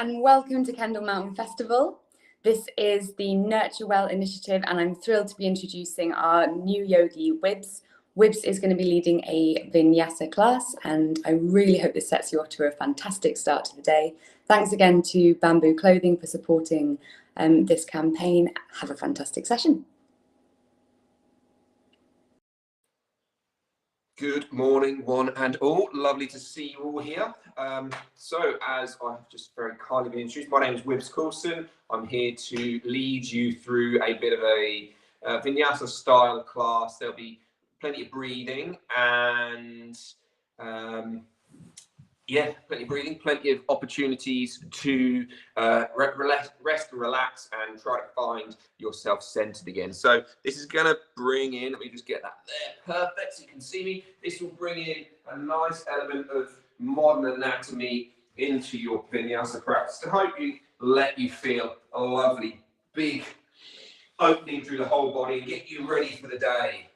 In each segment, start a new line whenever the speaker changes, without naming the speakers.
and welcome to Kendal Mountain Festival. This is the Nurture Well initiative and I'm thrilled to be introducing our new yogi, WIBBS. WIBBS is going to be leading a vinyasa class and I really hope this sets you off to a fantastic start to the day. Thanks again to Bamboo Clothing for supporting this campaign. Have a fantastic session.
Good morning, one and all. Lovely to see you all here. So, as I've just very kindly been introduced, my name is WIBBS COULSEN. I'm here to lead you through a bit of a vinyasa style class. There'll be plenty of breathing and plenty of breathing, plenty of opportunities to rest and relax and try to find yourself centered again. So this is going to bring in, let me just get that there, perfect, so you can see me. This will bring in a nice element of modern anatomy into your vinyasa practice to hopefully let you feel a lovely big opening through the whole body and get you ready for the day.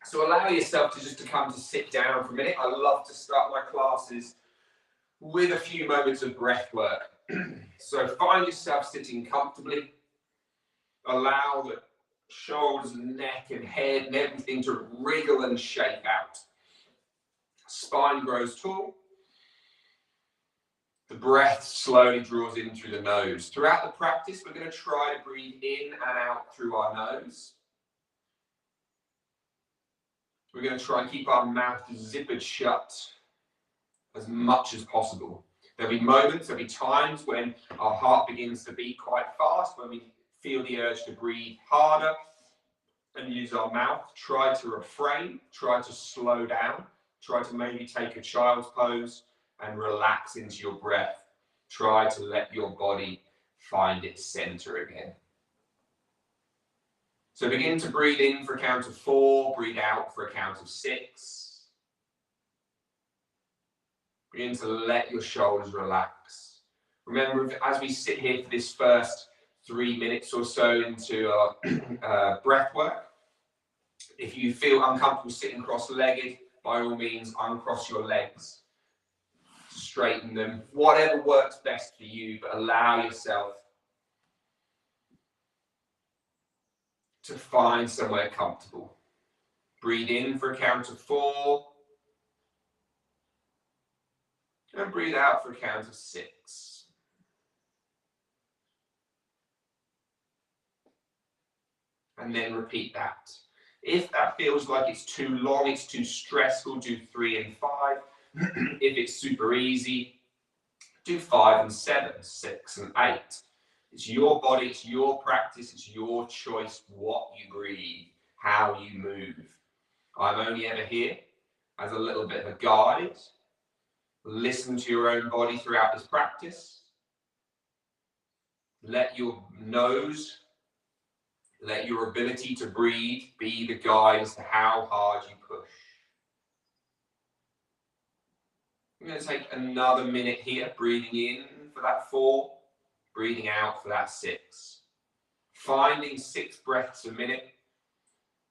So allow yourself to come to sit down for a minute. I love to start my classes with a few moments of breath work. So find yourself sitting comfortably. Allow the shoulders and neck and head and everything to wriggle and shake out. Spine grows tall. The breath slowly draws in through the nose. Throughout the practice, we're going to try to breathe in and out through our nose. We're going to try and keep our mouth zippered shut as much as possible. There'll be moments, there'll be times when our heart begins to beat quite fast, when we feel the urge to breathe harder and use our mouth. Try to refrain, try to slow down, try to maybe take a child's pose and relax into your breath. Try to let your body find its center again. So begin to breathe in for a count of 4, breathe out for a count of 6. Begin to let your shoulders relax. Remember, as we sit here for this first 3 minutes or so into our breath work, if you feel uncomfortable sitting cross-legged, by all means, uncross your legs. Straighten them, whatever works best for you, but allow yourself to find somewhere comfortable. Breathe in for a count of 4. And breathe out for a count of 6. And then repeat that. If that feels like it's too long, it's too stressful, do 3 and 5. If it's super easy, do 5 and 7, 6 and 8. It's your body, it's your practice, it's your choice what you breathe, how you move. I'm only ever here as a little bit of a guide. Listen to your own body throughout this practice. Let your nose, let your ability to breathe be the guide as to how hard you push. I'm going to take another minute here, breathing in for that 4, breathing out for that 6. Finding 6 breaths a minute,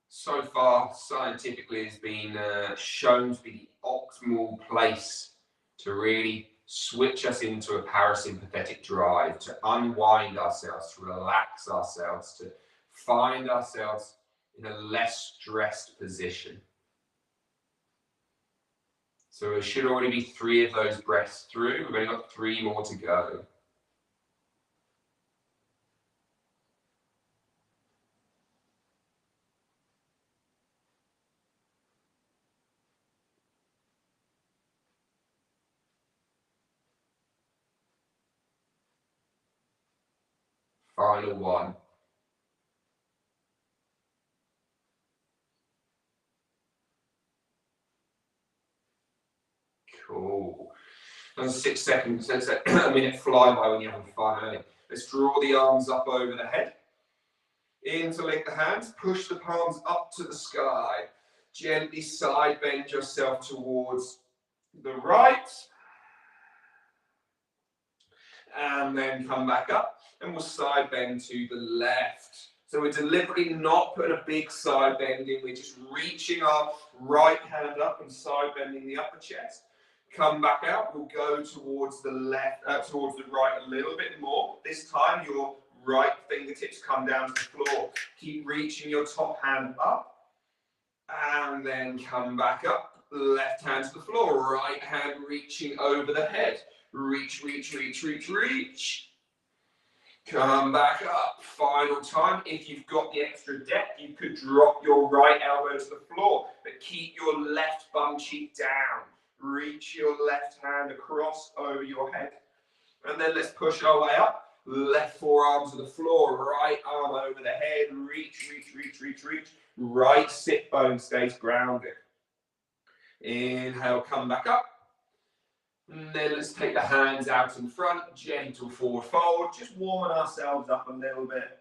so far scientifically has been shown to be the optimal place to really switch us into a parasympathetic drive, to unwind ourselves, to relax ourselves, to find ourselves in a less stressed position. So there should already be 3 of those breaths through. We've only got 3 more to go. Final 1. Cool. That's 6 seconds. That's a minute fly by when you're having fun, early. Let's draw the arms up over the head. Interlink the hands. Push the palms up to the sky. Gently side bend yourself towards the right. And then come back up. And we'll side bend to the left. So we're deliberately not putting a big side bend in. We're just reaching our right hand up and side bending the upper chest. Come back out. We'll go towards the left, towards the right a little bit more. This time, your right fingertips come down to the floor. Keep reaching your top hand up, and then come back up. Left hand to the floor, right hand reaching over the head. Reach, reach, reach, reach, reach. Come back up. Final time. If you've got the extra depth, you could drop your right elbow to the floor, but keep your left bum cheek down. Reach your left hand across over your head. And then let's push our way up. Left forearm to the floor, right arm over the head. Reach, reach, reach, reach, reach. Right sit bone stays grounded. Inhale, come back up. And then let's take the hands out in front, gentle forward fold, just warming ourselves up a little bit.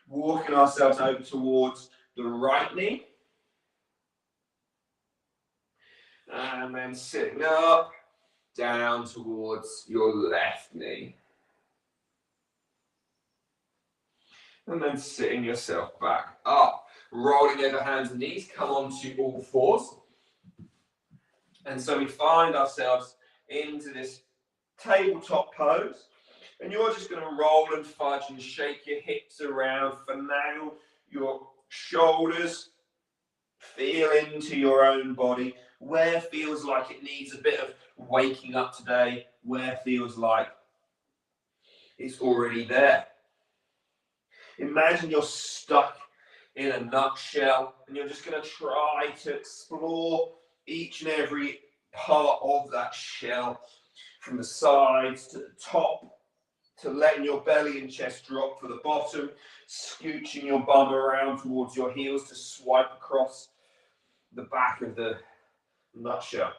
Walking ourselves over towards the right knee. And then sitting up, down towards your left knee. And then sitting yourself back up. Rolling over hands and knees, come onto all fours. And so we find ourselves into this tabletop pose. And you're just going to roll and fudge and shake your hips around, finagle your shoulders, feel into your own body. Where feels like it needs a bit of waking up today, where feels like it's already there. Imagine you're stuck in a nutshell and you're just going to try to explore each and every part of that shell, from the sides to the top, to letting your belly and chest drop for the bottom, scooching your bum around towards your heels to swipe across the back of the nutshell.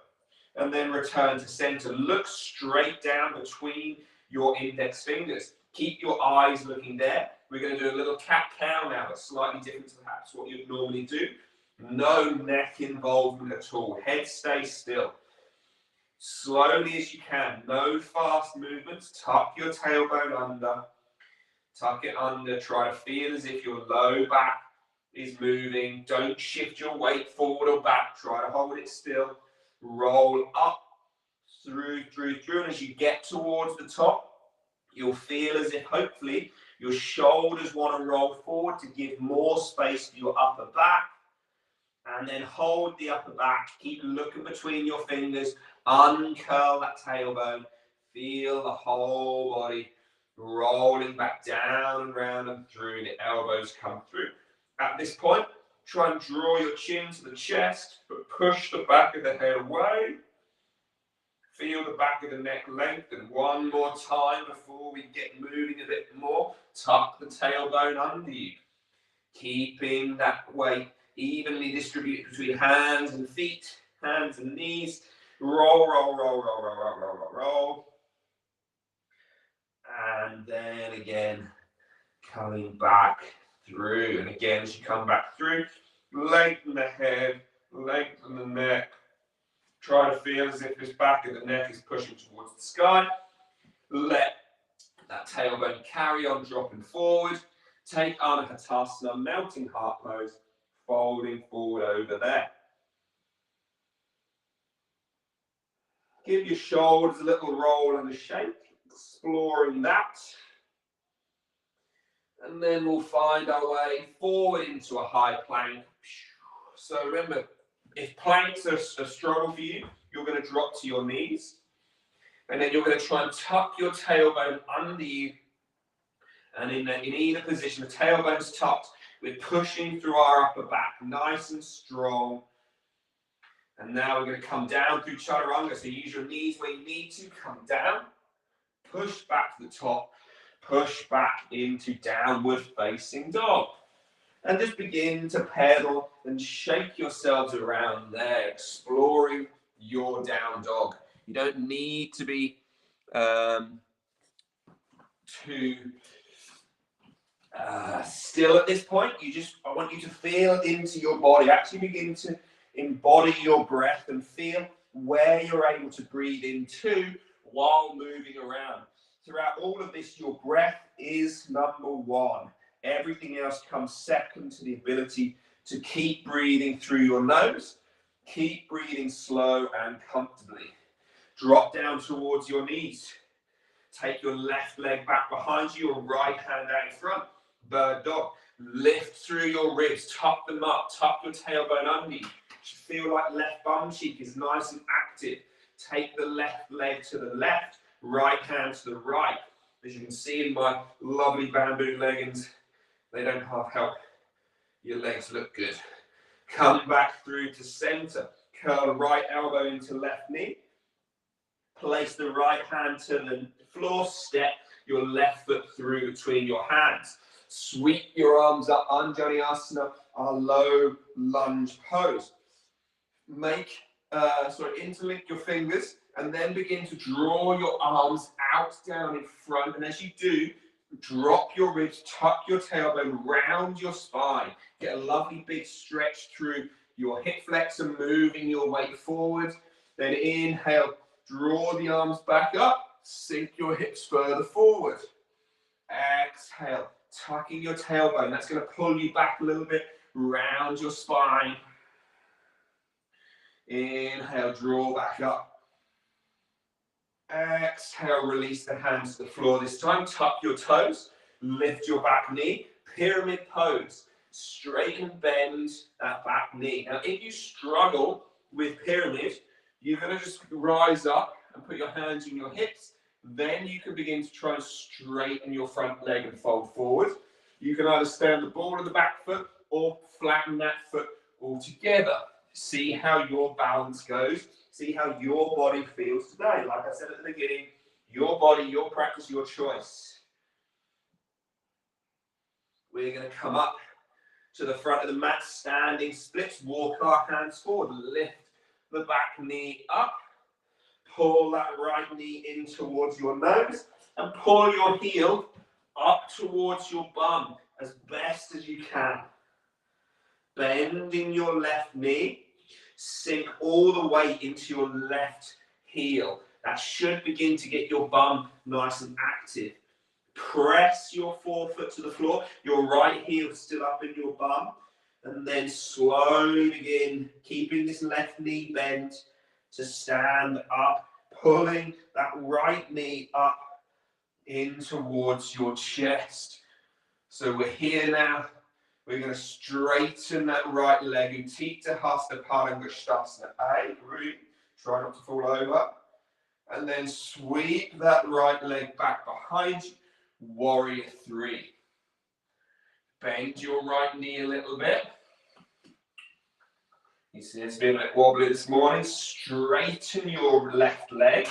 And then return to center. Look straight down between your index fingers. Keep your eyes looking there. We're going to do a little cat-cow now, but slightly different to perhaps what you'd normally do. No neck involvement at all. Head stays still. Slowly as you can. No fast movements. Tuck your tailbone under. Tuck it under. Try to feel as if your low back is moving. Don't shift your weight forward or back. Try to hold it still. Roll up, through. And as you get towards the top, you'll feel as if hopefully your shoulders want to roll forward to give more space for your upper back. And then hold the upper back. Keep looking between your fingers. Uncurl that tailbone. Feel the whole body rolling back down and round and through. The elbows come through. At this point, try and draw your chin to the chest, but push the back of the head away. Feel the back of the neck lengthen. One more time before we get moving a bit more. Tuck the tailbone under you. Keeping that weight evenly distributed between hands and feet, hands and knees. Roll, roll, roll, roll, roll, roll, roll, roll, roll. And then again, coming back through. And again, as you come back through, lengthen the head, lengthen the neck. Try to feel as if this back of the neck is pushing towards the sky. Let that tailbone carry on dropping forward. Take Anahatasana, melting heart pose, folding forward over there. Give your shoulders a little roll and a shake, exploring that. And then we'll find our way forward into a high plank. So remember, if planks are a struggle for you, you're going to drop to your knees. And then you're going to try and tuck your tailbone under you. And in either position, the tailbone's tucked. We're pushing through our upper back, nice and strong. And now we're going to come down through chaturanga. So use your knees where you need to. Come down. Push back to the top. Push back into downward facing dog. And just begin to pedal and shake yourselves around there, exploring your down dog. You don't need to be too still at this point. I want you to feel into your body. Actually begin to embody your breath and feel where you're able to breathe into while moving around. Throughout all of this, your breath is number one. Everything else comes second to the ability to keep breathing through your nose Keep breathing slow and comfortably. Drop down towards your knees. Take your left leg back behind you, your right hand out in front. Bird dog. Lift through your ribs, tuck them up, tuck your tailbone under you. Feel like left bum cheek is nice and active. Take the left leg to the left, right hand to the right. As you can see in my lovely bamboo leggings, they don't half help your legs look good. Come back through to center. Curl right elbow into left knee. Place the right hand to the floor. Step your left foot through between your hands. Sweep your arms up, Anjaneyasana, our low lunge pose. Interlink your fingers and then begin to draw your arms out, down in front. And as you do, drop your ribs, tuck your tailbone, round your spine. Get a lovely big stretch through your hip flexor, moving your weight forward. Then inhale, draw the arms back up, sink your hips further forward. Exhale, tucking your tailbone. That's going to pull you back a little bit, round your spine. Inhale, draw back up. Exhale, release the hands to the floor this time. Tuck your toes, lift your back knee, pyramid pose. Straighten and bend that back knee. Now, if you struggle with pyramid, you're going to just rise up and put your hands in your hips. Then you can begin to try and straighten your front leg and fold forward. You can either stay on the ball of the back foot or flatten that foot all together. See how your balance goes. See how your body feels today. Like I said at the beginning, your body, your practice, your choice. We're going to come up to the front of the mat, standing splits. Walk our hands forward. Lift the back knee up. Pull that right knee in towards your nose and pull your heel up towards your bum as best as you can. Bending your left knee, sink all the weight into your left heel. That should begin to get your bum nice and active. Press your forefoot to the floor, your right heel still up in your bum, and then slowly begin keeping this left knee bent to stand up, pulling that right knee up in towards your chest. So we're here now. We're going to straighten that right leg. Utthita Hasta Padangusthasana. Breathe. Try not to fall over. And then sweep that right leg back behind you. Warrior 3. Bend your right knee a little bit. You see it's been a bit wobbly this morning. Straighten your left leg.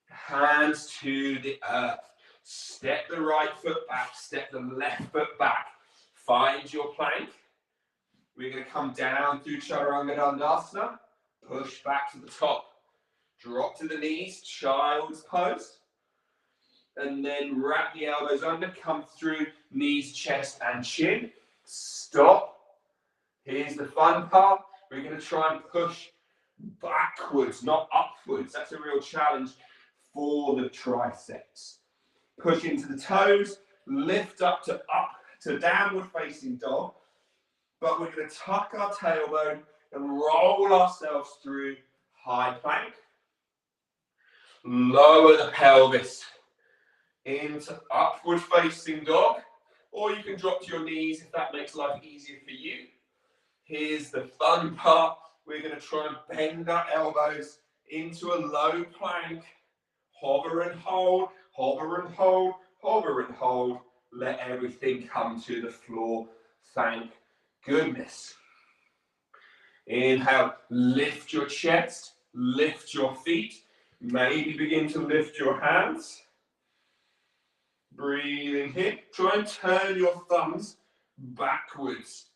Hands to the earth. Step the right foot back. Step the left foot back. Find your plank. We're going to come down through Chaturanga Dandasana. Push back to the top. Drop to the knees. Child's pose. And then wrap the elbows under. Come through knees, chest, and chin. Stop. Here's the fun part. We're going to try and push backwards, not upwards. That's a real challenge for the triceps. Push into the toes, lift up to downward facing dog. But we're going to tuck our tailbone and roll ourselves through high plank. Lower the pelvis into upward facing dog. Or you can drop to your knees if that makes life easier for you. Here's the fun part. We're going to try and bend our elbows into a low plank. Hover and hold, hover and hold, hover and hold. Let everything come to the floor. Thank goodness. Inhale, lift your chest, lift your feet. Maybe begin to lift your hands. Breathing here. Try and turn your thumbs backwards.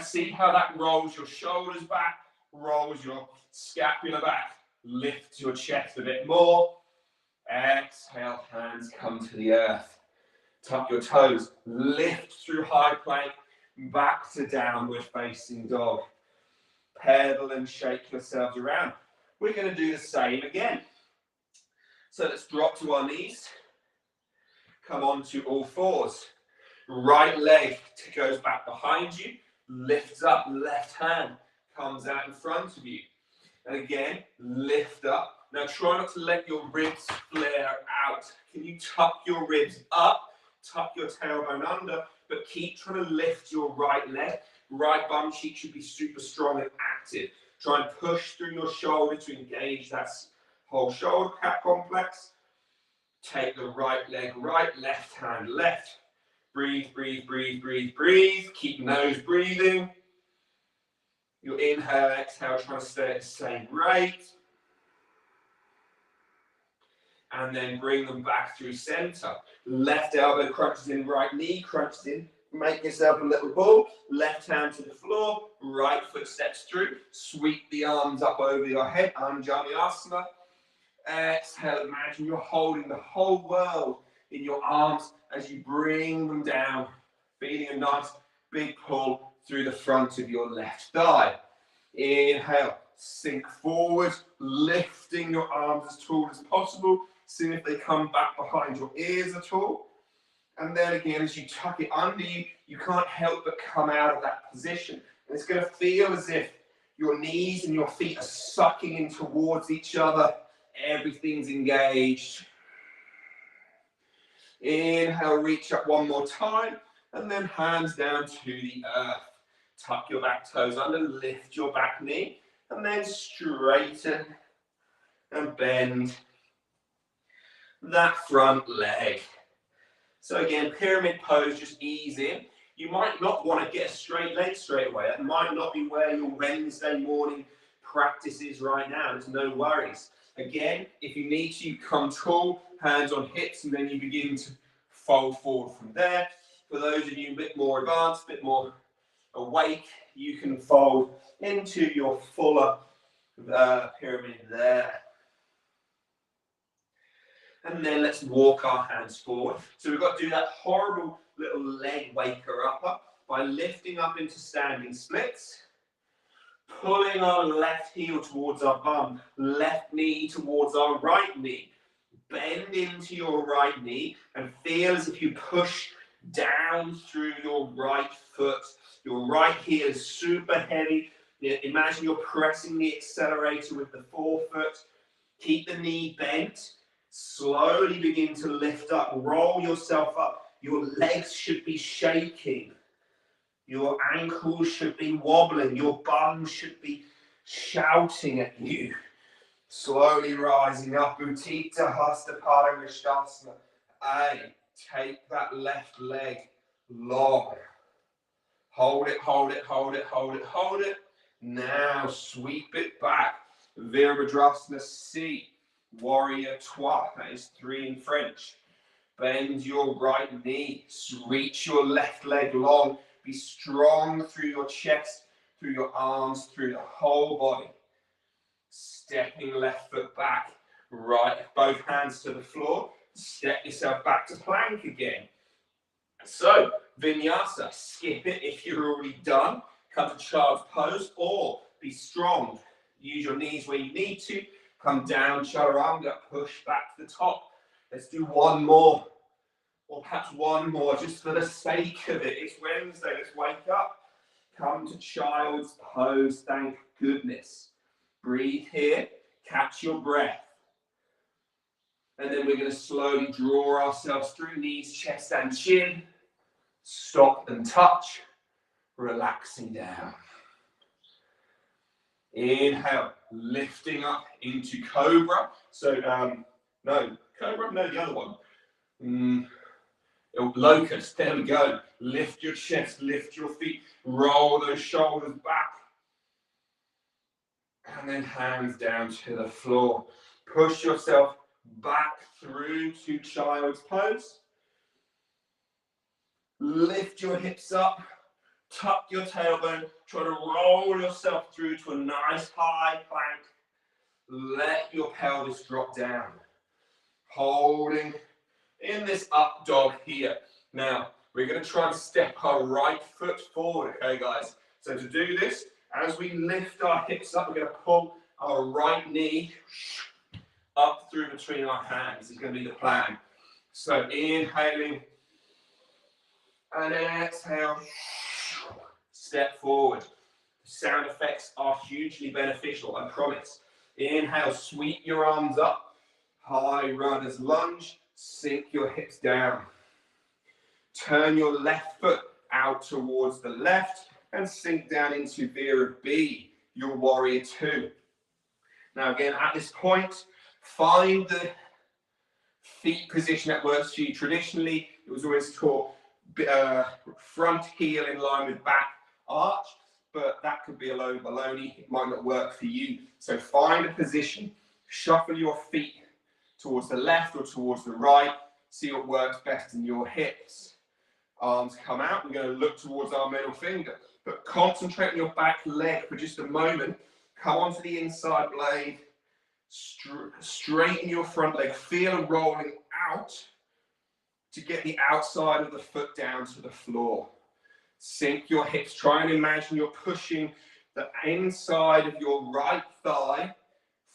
See how that rolls your shoulders back, rolls your scapula back. Lift your chest a bit more. Exhale, hands come to the earth. Tuck your toes. Lift through high plank, back to downward facing dog. Pedal and shake yourselves around. We're going to do the same again. So let's drop to our knees. Come on to all fours. Right leg goes back behind you. Lifts up, left hand comes out in front of you. And again, lift up. Now try not to let your ribs flare out. Can you tuck your ribs up, tuck your tailbone under, but keep trying to lift your right leg. Right bum cheek should be super strong and active. Try and push through your shoulder to engage that whole shoulder cap complex. Take the right leg right, left hand left. Breathe, breathe, breathe, breathe, breathe. Keep nose breathing. Your inhale, exhale, trying to stay at the same rate. And then bring them back through center. Left elbow crunches in, right knee crunches in. Make yourself a little ball. Left hand to the floor, right foot steps through. Sweep the arms up over your head, Anjaneyasana. Exhale, imagine you're holding the whole world in your arms as you bring them down. Feeling a nice big pull through the front of your left thigh. Inhale, sink forward, lifting your arms as tall as possible. See if they come back behind your ears at all. And then again, as you tuck it under you, you can't help but come out of that position. And it's going to feel as if your knees and your feet are sucking in towards each other. Everything's engaged. Inhale, reach up one more time, and then hands down to the earth. Tuck your back toes under, lift your back knee, and then straighten and bend that front leg. So again, pyramid pose, just ease in. You might not want to get a straight leg straight away. That might not be where your Wednesday morning practice is right now. There's no worries. Again, if you need to, you come tall, hands on hips, and then you begin to fold forward from there. For those of you a bit more advanced, a bit more awake, you can fold into your fuller pyramid there. And then let's walk our hands forward. So we've got to do that horrible little leg waker upper by lifting up into standing splits, pulling our left heel towards our bum, left knee towards our right knee. Bend into your right knee and feel as if you push down through your right foot. Your right heel is super heavy. Imagine you're pressing the accelerator with the forefoot. Keep the knee bent. Slowly begin to lift up. Roll yourself up. Your legs should be shaking. Your ankles should be wobbling. Your bum should be shouting at you. Slowly rising up. Utthita Hasta Paramishtasana. Take that left leg long. Hold it, hold it, hold it, hold it, hold it. Now sweep it back. Virabhadrasana C. Warrior Trois. That is 3 in French. Bend your right knee. Reach your left leg long. Be strong through your chest, through your arms, through the whole body. Stepping left foot back. Right, both hands to the floor. Step yourself back to plank again. So, vinyasa, skip it if you're already done. Come to child's pose or be strong. Use your knees where you need to. Come down, chaturanga, push back to the top. Let's do one more, or perhaps one more, just for the sake of it. It's Wednesday, let's wake up. Come to child's pose, thank goodness. Breathe here, catch your breath. And then we're going to slowly draw ourselves through, knees, chest and chin. Stop and touch, relaxing down. Inhale, lifting up into cobra. So, no, cobra, no, the other one. Locust, there we go. Lift your chest, lift your feet, roll those shoulders back. And then hands down to the floor. Push yourself back through to child's pose. Lift your hips up, tuck your tailbone, try to roll yourself through to a nice high plank. Let your pelvis drop down. Holding in this up dog here. Now, we're going to try and step our right foot forward, okay, guys? So to do this, as we lift our hips up, we're going to pull our right knee up through between our hands. This is going to be the plan. So inhaling and exhale. Step forward. sound effects are hugely beneficial, I promise. Inhale, sweep your arms up. High runner's lunge. Sink your hips down. Turn your left foot out towards the left and sink down into WIBBS, your warrior two. Now again, at this point, find the feet position that works for you. Traditionally, it was always taught front heel in line with back arch, but that could be a load of baloney. It might not work for you. So find a position, shuffle your feet towards the left or towards the right, see what works best in your hips. Arms come out, we're going to look towards our middle finger, but concentrate on your back leg for just a moment. Come onto the inside blade, straighten your front leg, feel rolling out to get the outside of the foot down to the floor. Sink your hips, try and imagine you're pushing the inside of your right thigh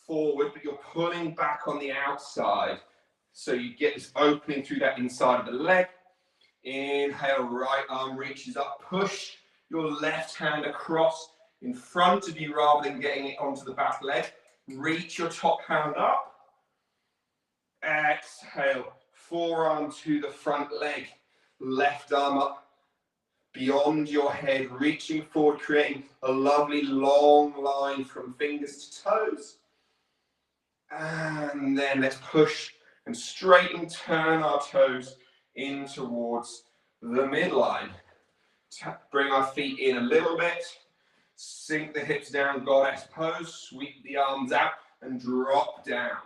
forward, but you're pulling back on the outside. So you get this opening through that inside of the leg. Inhale, right arm reaches up, push your left hand across in front of you rather than getting it onto the back leg. Reach your top hand up. Exhale, forearm to the front leg. Left arm up beyond your head, reaching forward, creating a lovely long line from fingers to toes. And then let's push and straighten, turn our toes in towards the midline. Bring our feet in a little bit. Sink the hips down, goddess pose. Sweep the arms out and drop down.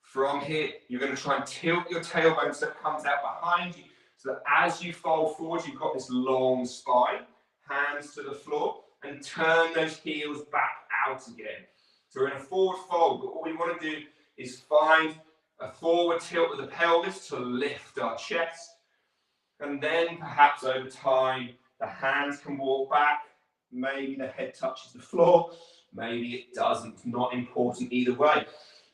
From here, you're going to try and tilt your tailbone so it comes out behind you, so that as you fold forward, you've got this long spine. Hands to the floor, and turn those heels back out again. So we're in a forward fold, but what we want to do is find a forward tilt of the pelvis to lift our chest. And then perhaps over time, the hands can walk back. Maybe the head touches the floor. Maybe it doesn't. Not important either way.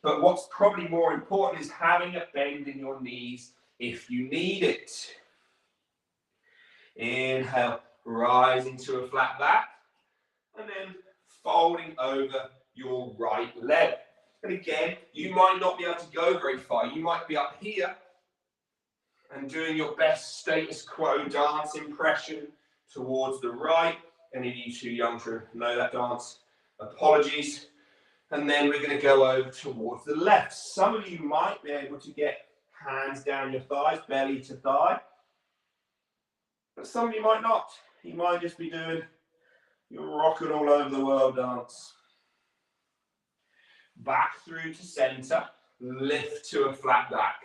But what's probably more important is having a bend in your knees if you need it. Inhale, rise into a flat back. And then folding over your right leg. And again, you might not be able to go very far. You might be up here and doing your best status quo dance impression towards the right. Any of you too young to know that dance, apologies. And then we're going to go over towards the left. Some of you might be able to get hands down your thighs, belly to thigh. But some of you might not. You might just be doing your rocking all over the world dance. Back through to center, lift to a flat back.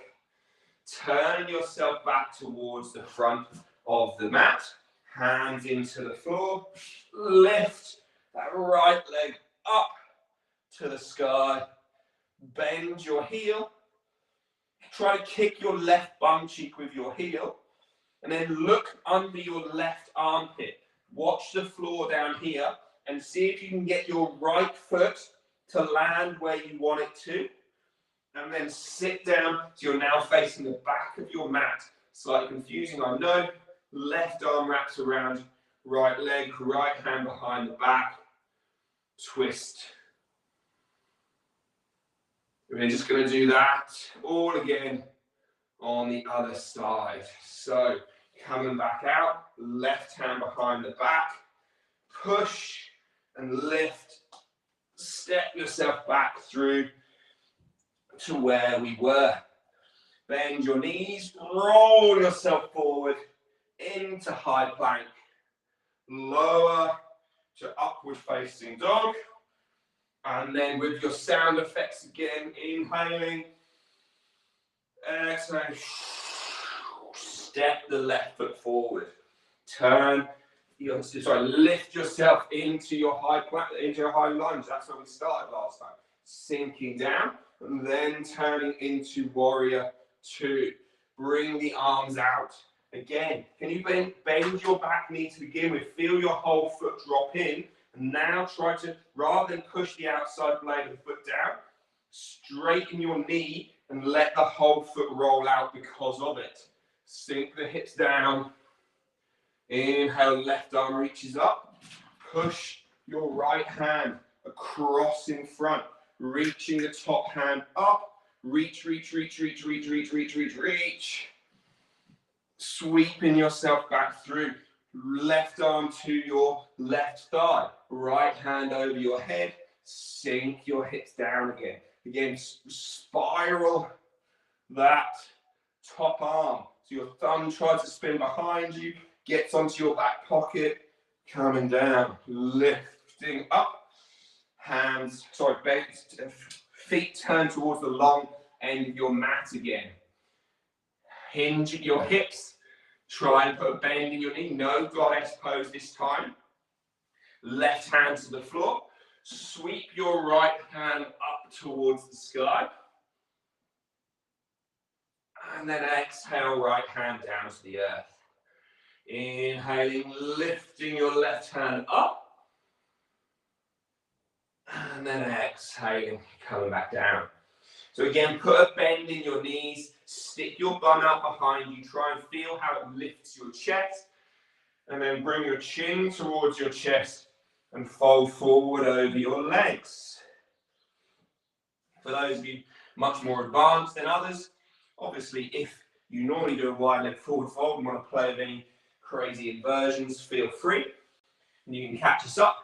Turn yourself back towards the front of the mat. Hands into the floor. Lift that right leg up to the sky. Bend your heel. Try to kick your left bum cheek with your heel. And then look under your left armpit. Watch the floor down here and see if you can get your right foot to land where you want it to. And then sit down so you're now facing the back of your mat. Slightly confusing, I know. Left arm wraps around right leg, right hand behind the back. Twist. We're just going to do that all again on the other side. So coming back out, left hand behind the back. Push and lift. Step yourself back through to where we were. Bend your knees, roll yourself forward into high plank. Lower to upward facing dog. And then with your sound effects again, inhaling. Exhale. Step the left foot forward. Lift yourself into your high lunge. That's where we started last time. Sinking down and then turning into warrior two. Bring the arms out. Again, can you bend your back knee to begin with? Feel your whole foot drop in. And now try to, rather than push the outside blade of the foot down, straighten your knee and let the whole foot roll out because of it. Sink the hips down. Inhale, left arm reaches up. Push your right hand across in front, reaching the top hand up. Reach, reach, reach, reach, reach, reach, reach, reach, reach. Sweeping yourself back through. Left arm to your left thigh. Right hand over your head. Sink your hips down again. Again, spiral that top arm. So your thumb tries to spin behind you, gets onto your back pocket, coming down, lifting up. Hands, sorry, feet turn towards the long end of your mat again. Hinge at your hips. Try and put a bend in your knee. No goddess pose this time. Left hand to the floor. Sweep your right hand up towards the sky. And then exhale, right hand down to the earth. Inhaling, lifting your left hand up. And then exhaling, coming back down. So again, put a bend in your knees, stick your bum out behind you, try and feel how it lifts your chest, and then bring your chin towards your chest and fold forward over your legs. For those of you much more advanced than others, obviously if you normally do a wide leg forward fold and want to play with any crazy inversions, feel free. And you can catch us up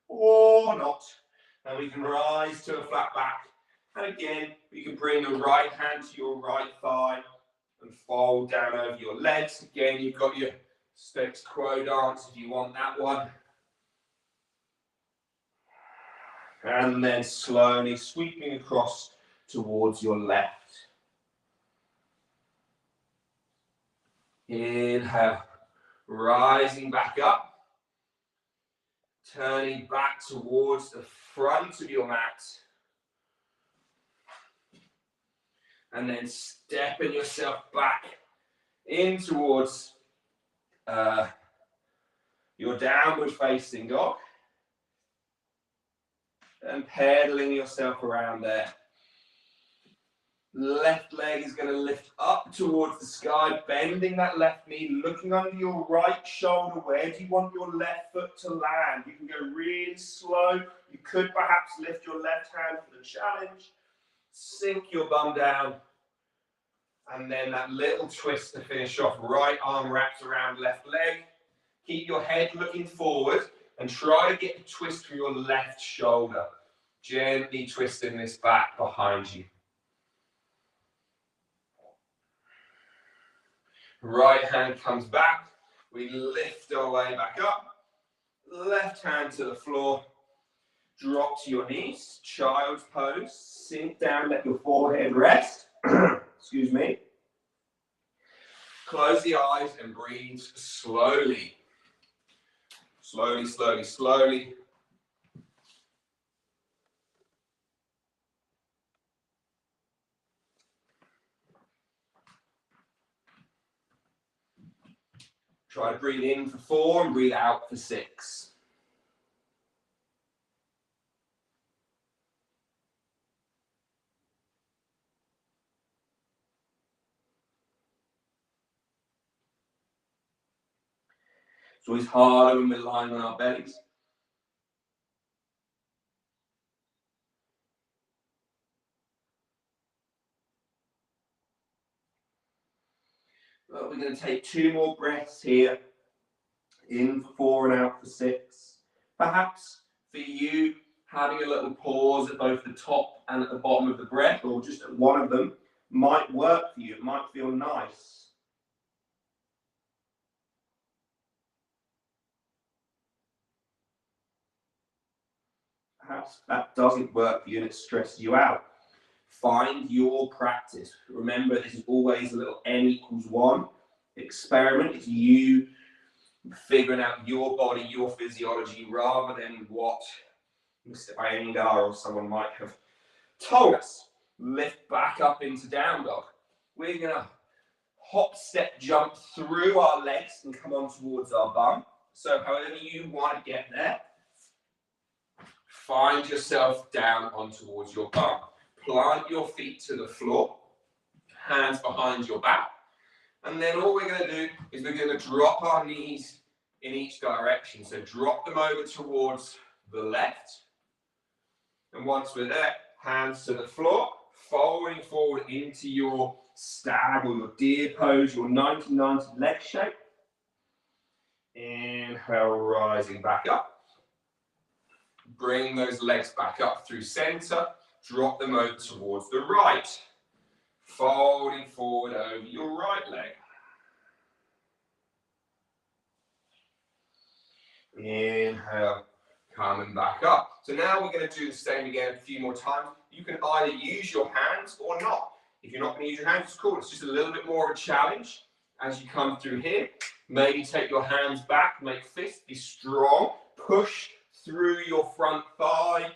or not. And we can rise to a flat back. And again, we can bring the right hand to your right thigh and fold down over your legs. Again, you've got your status quo dance if you want that one. And then slowly sweeping across towards your left. Inhale, rising back up. Turning back towards the front of your mat. And then stepping yourself back in towards your downward facing dog. And pedaling yourself around there. Left leg is going to lift up towards the sky, bending that left knee, looking under your right shoulder. Where do you want your left foot to land? You can go really slow. You could perhaps lift your left hand for the challenge. Sink your bum down. And then that little twist to finish off. Right arm wraps around left leg. Keep your head looking forward and try to get the twist from your left shoulder. Gently twisting this back behind you. Right hand comes back. We lift our way back up. Left hand to the floor. Drop to your knees. Child's pose. Sink down, let your forehead rest. Excuse me. Close the eyes and breathe slowly. Slowly, slowly, slowly. Try to breathe in for 4 and breathe out for 6. It's always harder when we're lying on our bellies. But we're going to take 2 more breaths here. In for 4 and out for 6. Perhaps for you, having a little pause at both the top and at the bottom of the breath, or just at one of them, might work for you. It might feel nice. Perhaps that doesn't work for you and it stresses you out. Find your practice. Remember, this is always a little n=1 experiment. It's you figuring out your body, your physiology, rather than what Mr. Iyengar or someone might have told us. Lift back up into down dog. We're going to hop, step, jump through our legs and come on towards our bum. So however you want to get there, find yourself down on towards your bum. Plant your feet to the floor, hands behind your back, And then all we're going to do is we're going to drop our knees in each direction. So drop them over towards the left. And once we're there, hands to the floor, folding forward into your stag or your deer pose, your 90-90 leg shape. Inhale, rising back up. Bring those legs back up through center. Drop them over towards the right. Folding forward over your right leg. Inhale, coming back up. So now we're going to do the same again a few more times. You can either use your hands or not. If you're not going to use your hands, it's cool. It's just a little bit more of a challenge as you come through here. Maybe take your hands back, make fists, be strong. Push through your front thigh,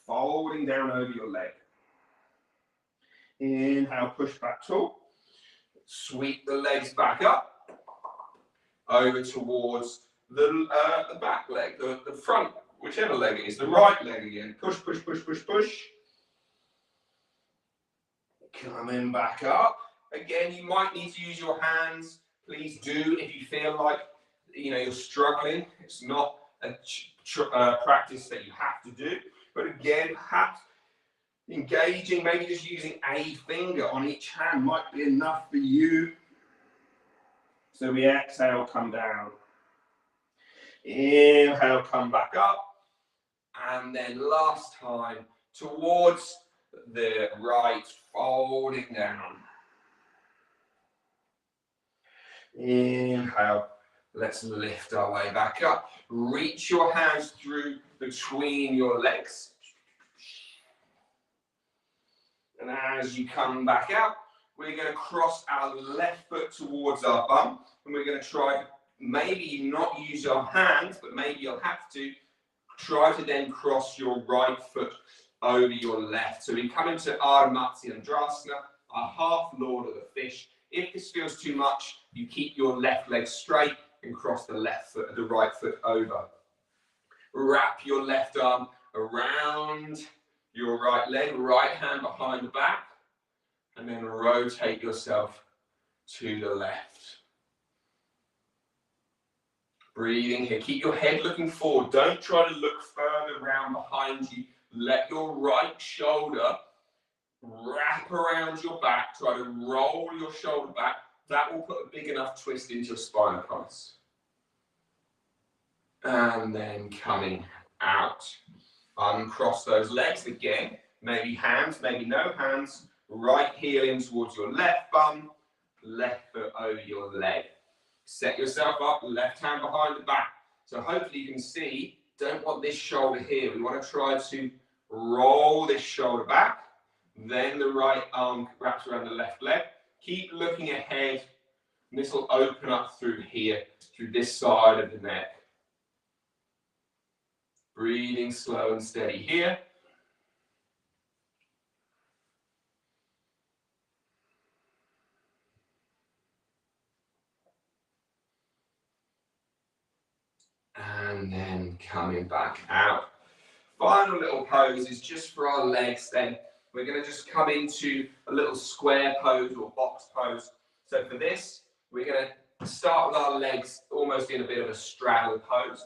folding down over your leg. Inhale, push back tall. Sweep the legs back up, over towards the back leg, the front, whichever leg it is, the right leg again. Push, push, push, push, push. Coming back up. Again, you might need to use your hands. Please do if you feel like you're struggling. It's not a practice that you have to do. But again, perhaps engaging, maybe just using a finger on each hand might be enough for you. So we exhale, come down. Inhale, come back up. And then last time, towards the right, folding down. Inhale, let's lift our way back up. Reach your hands through between your legs. And as you come back out, we're going to cross our left foot towards our bum. And we're going to try, maybe not use your hands, but maybe you'll have to try to then cross your right foot over your left. So we come into Ardha Matsyendrasana, our half Lord of the Fish. If this feels too much, you keep your left leg straight and cross the right foot over. Wrap your left arm around your right leg, right hand behind the back, and then rotate yourself to the left. Breathing here. Keep your head looking forward. Don't try to look further around behind you. Let your right shoulder wrap around your back. Try to roll your shoulder back. That will put a big enough twist into your spinal columns. And then coming out. Uncross those legs again. Maybe hands, maybe no hands. Right heel in towards your left bum. Left foot over your leg. Set yourself up, left hand behind the back. So hopefully you can see, don't want this shoulder here. We want to try to roll this shoulder back. Then the right arm wraps around the left leg. Keep looking ahead. And this will open up through here, through this side of the neck. Breathing slow and steady here. And then coming back out. Final little pose is just for our legs then. We're going to just come into a little square pose or box pose. So for this, we're going to start with our legs almost in a bit of a straddle pose.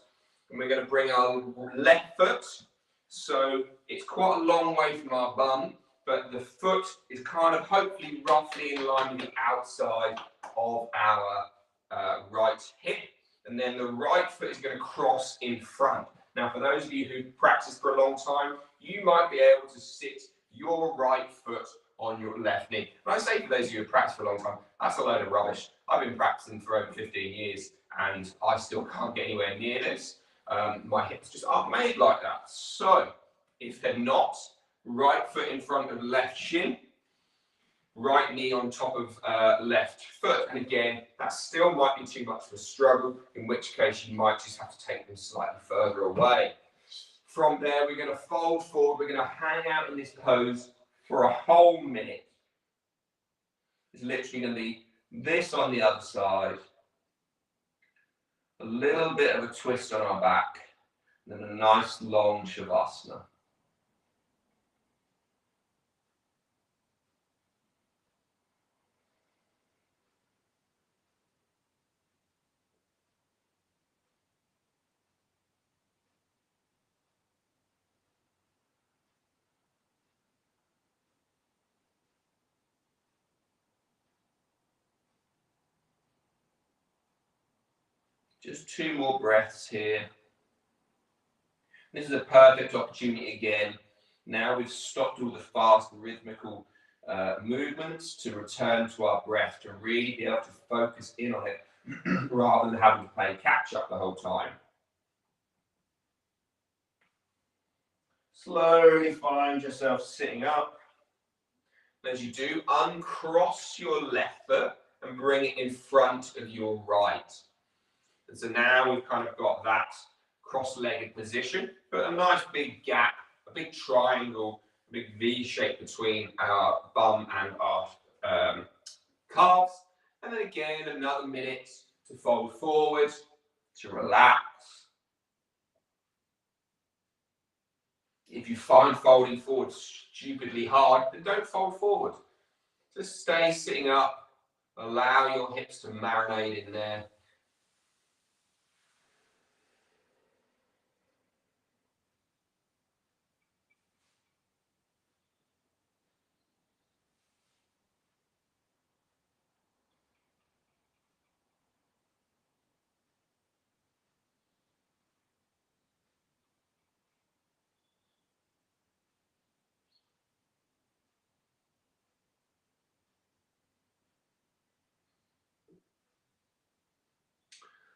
And we're going to bring our left foot. So it's quite a long way from our bum, but the foot is kind of hopefully roughly in line with the outside of our right hip. And then the right foot is going to cross in front. Now, for those of you who practiced for a long time, you might be able to sit your right foot on your left knee. When I say for those of you who practiced for a long time, that's a load of rubbish. I've been practicing for over 15 years and I still can't get anywhere near this. My hips just aren't made like that. So, if they're not, right foot in front of left shin, right knee on top of left foot. And again, that still might be too much of a struggle, in which case you might just have to take them slightly further away. From there, we're going to fold forward. We're going to hang out in this pose for a whole minute. It's literally going to be this on the other side. A little bit of a twist on our back. And then a nice long Shavasana. Just 2 more breaths here. This is a perfect opportunity again. Now we've stopped all the fast rhythmical movements to return to our breath, to really be able to focus in on it rather than having to play catch up the whole time. Slowly find yourself sitting up. As you do, uncross your left foot and bring it in front of your right. And so now we've kind of got that cross-legged position, but a nice big gap, a big triangle, a big V shape between our bum and our calves. And then again, another minute to fold forward, to relax. If you find folding forward stupidly hard, then don't fold forward. Just stay sitting up, allow your hips to marinate in there.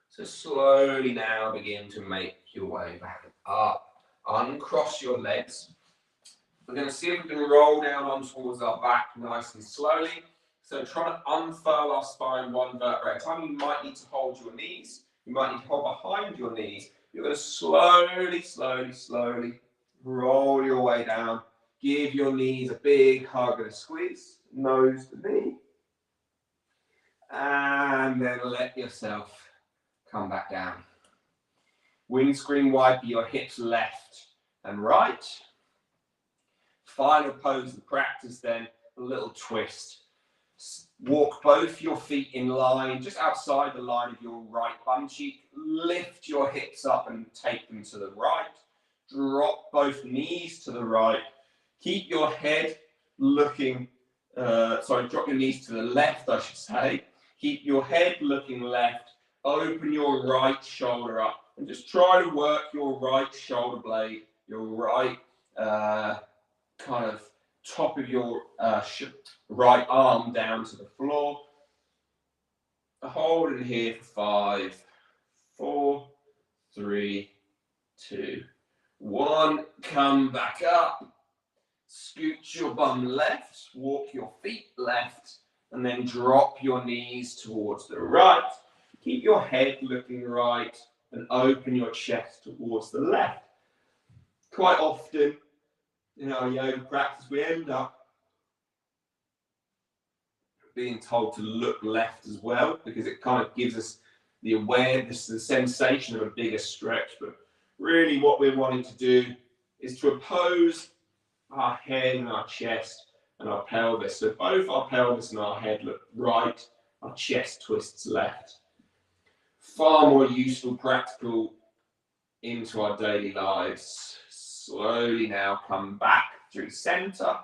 So slowly now begin to make your way back up. Uncross your legs. We're going to see if we can roll down on towards our back nice and slowly. So try to unfurl our spine 1 vertebra at a time. You might need to hold your knees. You might need to hold behind your knees. You're going to slowly, slowly, slowly roll your way down. Give your knees a big hug and a squeeze. Nose to knee. And then let yourself come back down. Windscreen wiper your hips left and right. Final pose of practice then, a little twist. Walk both your feet in line, just outside the line of your right bum cheek. Lift your hips up and take them to the right. Drop both knees to the right. Keep your head looking, drop your knees to the left, I should say. Keep your head looking left. Open your right shoulder up and just try to work your right shoulder blade, your right kind of top of your right arm down to the floor. Hold it here for 5, 4, 3, 2, 1. Come back up. Scoot your bum left. Walk your feet left. And then drop your knees towards the right. Keep your head looking right and open your chest towards the left. Quite often in our yoga practice, we end up being told to look left as well because it kind of gives us the awareness, the sensation of a bigger stretch. But really what we're wanting to do is to oppose our head and our chest and our pelvis. So both our pelvis and our head look right, our chest twists left. Far more useful, practical into our daily lives. Slowly now come back through center.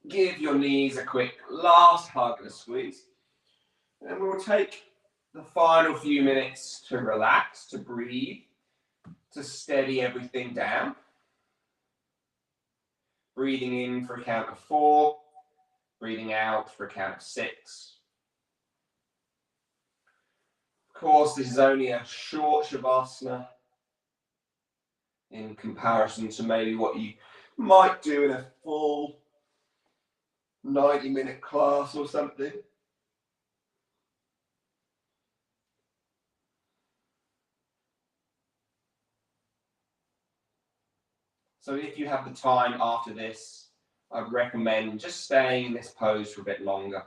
Give your knees a quick last hug and a squeeze. And we'll take the final few minutes to relax, to breathe, to steady everything down. Breathing in for a count of 4, breathing out for a count of 6. Of course, this is only a short shavasana in comparison to maybe what you might do in a full 90-minute class or something. So if you have the time after this, I'd recommend just staying in this pose for a bit longer.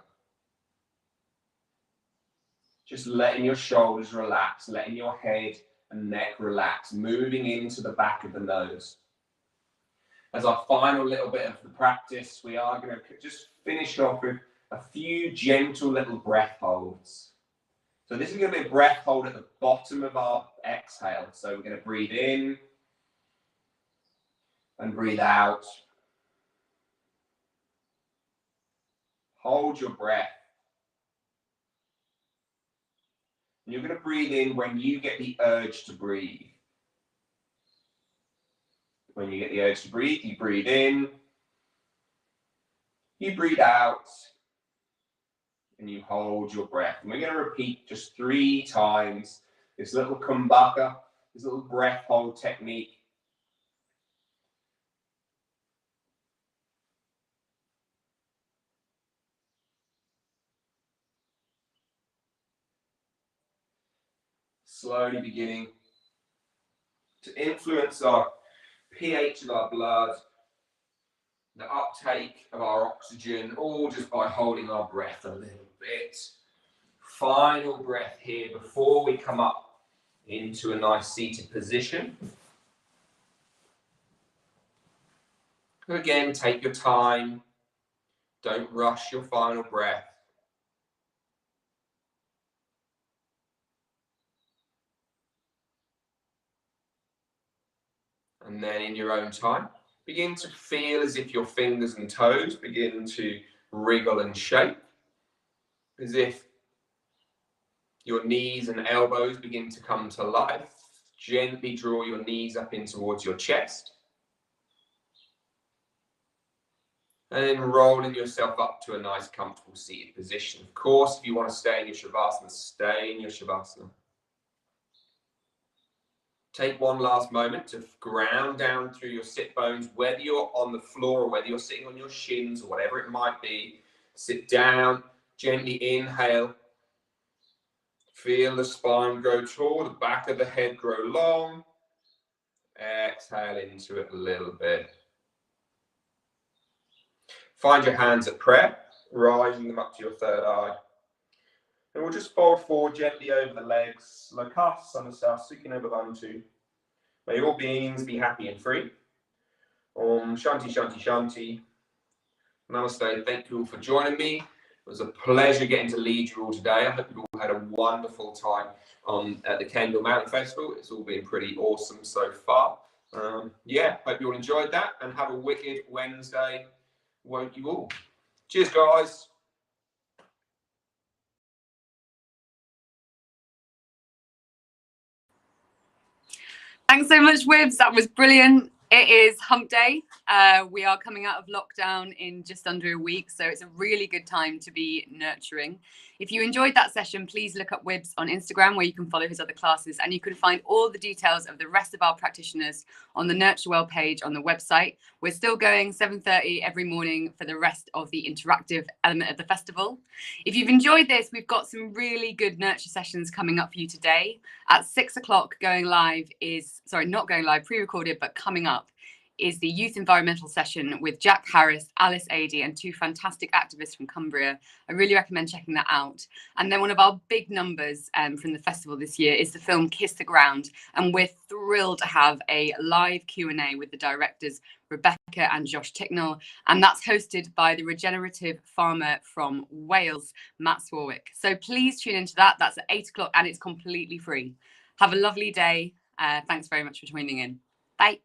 Just letting your shoulders relax, letting your head and neck relax, moving into the back of the nose. As our final little bit of the practice, we are going to just finish off with a few gentle little breath holds. So this is going to be a breath hold at the bottom of our exhale. So we're going to breathe in and breathe out. Hold your breath. And you're going to breathe in when you get the urge to breathe. When you get the urge to breathe, you breathe in, you breathe out, and you hold your breath. And we're going to repeat just 3 times this little kumbhaka, this little breath hold technique. Slowly beginning to influence our pH of our blood, the uptake of our oxygen, all just by holding our breath a little bit. Final breath here before we come up into a nice seated position. Again, take your time. Don't rush your final breath. And then in your own time, begin to feel as if your fingers and toes begin to wriggle and shake, as if your knees and elbows begin to come to life. Gently draw your knees up in towards your chest. And then rolling yourself up to a nice comfortable seated position. Of course, if you want to stay in your Shavasana, stay in your Shavasana. Take one last moment to ground down through your sit bones, whether you're on the floor or whether you're sitting on your shins or whatever it might be. Sit down, gently inhale. Feel the spine grow tall, the back of the head grow long. Exhale into it a little bit. Find your hands at prayer, rising them up to your third eye. And we'll just fold forward gently over the legs. Lokasana Sukino Bhavantu. May all beings be happy and free. Om Shanti Shanti Shanti. Namaste. Thank you all for joining me. It was a pleasure getting to lead you all today. I hope you all had a wonderful time at the Kendall Mountain Festival. It's all been pretty awesome so far. Yeah, hope you all enjoyed that and have a wicked Wednesday, won't you all? Cheers, guys.
Thanks so much, WIBBS. That was brilliant. It is hump day. We are coming out of lockdown in just under a week, so it's a really good time to be nurturing. If you enjoyed that session, please look up WIBBS on Instagram, where you can follow his other classes, and you can find all the details of the rest of our practitioners on the Nurture Well page on the website. We're still going 7:30 every morning for the rest of the interactive element of the festival. If you've enjoyed this, we've got some really good nurture sessions coming up for you today. At 6 o'clock, going live is, sorry, not going live, pre-recorded, but coming up is the youth environmental session with Jack Harris, Alice Adey, and 2 fantastic activists from Cumbria. I really recommend checking that out. And then one of our big numbers from the festival this year is the film Kiss the Ground. And we're thrilled to have a live Q&A with the directors, Rebecca and Josh Ticknell. And that's hosted by the regenerative farmer from Wales, Matt Swarwick. So please tune into that. That's at 8 o'clock and it's completely free. Have a lovely day. Thanks very much for tuning in. Bye.